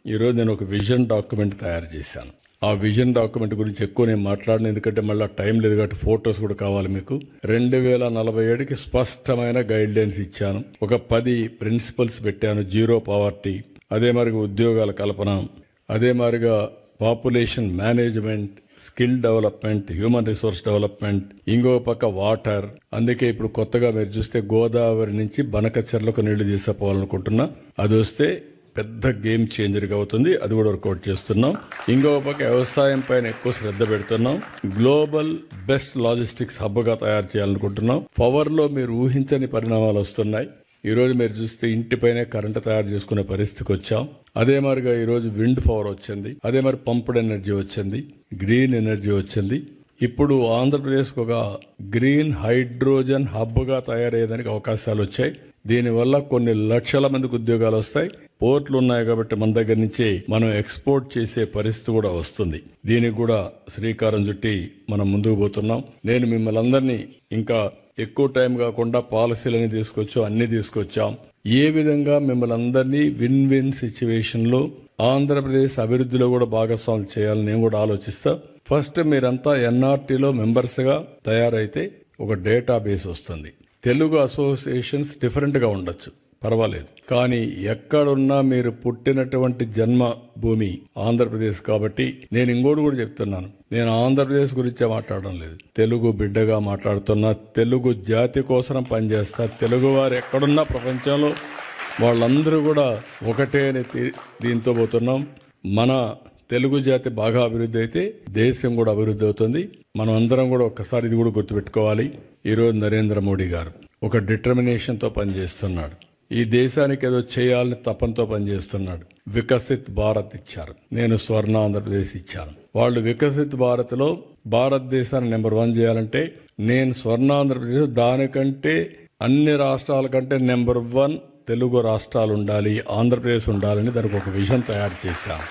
ఈరోజు నేను ఒక విజన్ డాక్యుమెంట్ తయారు చేశాను. ఆ విజన్ డాక్యుమెంట్ గురించి ఎక్కువ నేను మాట్లాడను, ఎందుకంటే మళ్ళీ టైం లేదు కాబట్టి ఫొటోస్ కూడా కావాలి మీకు. 2047కి స్పష్టమైన గైడ్ లైన్స్ ఇచ్చాను. ఒక 10 ప్రిన్సిపల్స్ పెట్టాను. జీరో పావర్టీ, అదే మరిగా ఉద్యోగాల కల్పన, అదే మరిగా population management, skill development, human resource development, ఇంకో పక్క వాటర్. అందుకే ఇప్పుడు కొత్తగా మీరు చూస్తే గోదావరి నుంచి బనకచెర్లకు నీళ్లు తీసుకుపోవాలనుకుంటున్నా. అది వస్తే పెద్ద గేమ్ చేంజర్గా అవుతుంది. అది కూడా వర్కౌట్ చేస్తున్నాం. ఇంకో పక్క వ్యవసాయం పైన ఎక్కువ శ్రద్ధ పెడుతున్నాం. గ్లోబల్ బెస్ట్ లాజిస్టిక్స్ హబ్గా తయారు చేయాలనుకుంటున్నాం. పవర్ లో మీరు ఊహించని పరిణామాలు వస్తున్నాయి. ఈ రోజు మీరు చూస్తే ఇంటిపైనే కరెంటు తయారు చేసుకునే పరిస్థితికి వచ్చాం. అదే మరిగా ఈరోజు విండ్ పవర్ వచ్చింది, అదే మరి పంప్డ్ ఎనర్జీ వచ్చింది, గ్రీన్ ఎనర్జీ వచ్చింది. ఇప్పుడు ఆంధ్రప్రదేశ్కి ఒక గ్రీన్ హైడ్రోజన్ హబ్గా తయారయ్యేదానికి అవకాశాలు వచ్చాయి. దీనివల్ల కొన్ని లక్షల మందికి ఉద్యోగాలు వస్తాయి. పోర్ట్లు ఉన్నాయి కాబట్టి మన దగ్గర నుంచి మనం ఎక్స్పోర్ట్ చేసే పరిస్థితి కూడా వస్తుంది. దీనికి కూడా శ్రీకారం చుట్టి మనం ముందుకు పోతున్నాం. నేను మిమ్మల్ని అందరినీ ఇంకా ఎక్కువ టైం కాకుండా పాలసీలని తీసుకొచ్చాం, అన్ని తీసుకొచ్చాం. ఏ విధంగా మిమ్మల్ని అందరినీ విన్ విన్ సిచ్యువేషన్ లో ఆంధ్రప్రదేశ్ అభివృద్ధిలో కూడా భాగస్వాములు చేయాలని నేను కూడా ఆలోచిస్తా. ఫస్ట్ మీరంతా ఎన్ఆర్టీలో మెంబర్స్ గా తయారైతే ఒక డేటా బేస్ వస్తుంది. తెలుగు అసోసియేషన్స్ డిఫరెంట్ గా ఉండొచ్చు, పర్వాలేదు, కానీ ఎక్కడున్నా మీరు పుట్టినటువంటి జన్మ భూమి ఆంధ్రప్రదేశ్ కాబట్టి నేను ఇంకోటి కూడా చెప్తున్నాను. నేను ఆంధ్రప్రదేశ్ గురించే మాట్లాడడం లేదు, తెలుగు బిడ్డగా మాట్లాడుతున్నా. తెలుగు జాతి కోసం పనిచేస్తా. తెలుగు వారు ఎక్కడున్నా ప్రపంచంలో వాళ్ళందరూ కూడా ఒకటే అని దీంతో పోతున్నాం. మన తెలుగు జాతి బాగా అభివృద్ధి అయితే దేశం కూడా అభివృద్ధి అవుతుంది. మనం అందరం కూడా ఒక్కసారి ఇది కూడా గుర్తుపెట్టుకోవాలి. ఈరోజు నరేంద్ర మోడీ గారు ఒక డిటర్మినేషన్తో పనిచేస్తున్నాడు. ఈ దేశానికి ఏదో చేయాలని తపంతో పనిచేస్తున్నాడు. వికసిత్ భారత్ ఇచ్చారు, నేను స్వర్ణ ఆంధ్రప్రదేశ్ ఇచ్చాను. వాళ్ళు వికసిత్ భారత్లో భారతదేశాన్ని నెంబర్ 1 చేయాలంటే నేను స్వర్ణ ఆంధ్రప్రదేశ్, దానికంటే అన్ని రాష్ట్రాల కంటే నెంబర్ 1 తెలుగు రాష్ట్రాలు ఉండాలి, ఆంధ్రప్రదేశ్ ఉండాలని దానికి ఒక విజన్ తయారు చేశాను.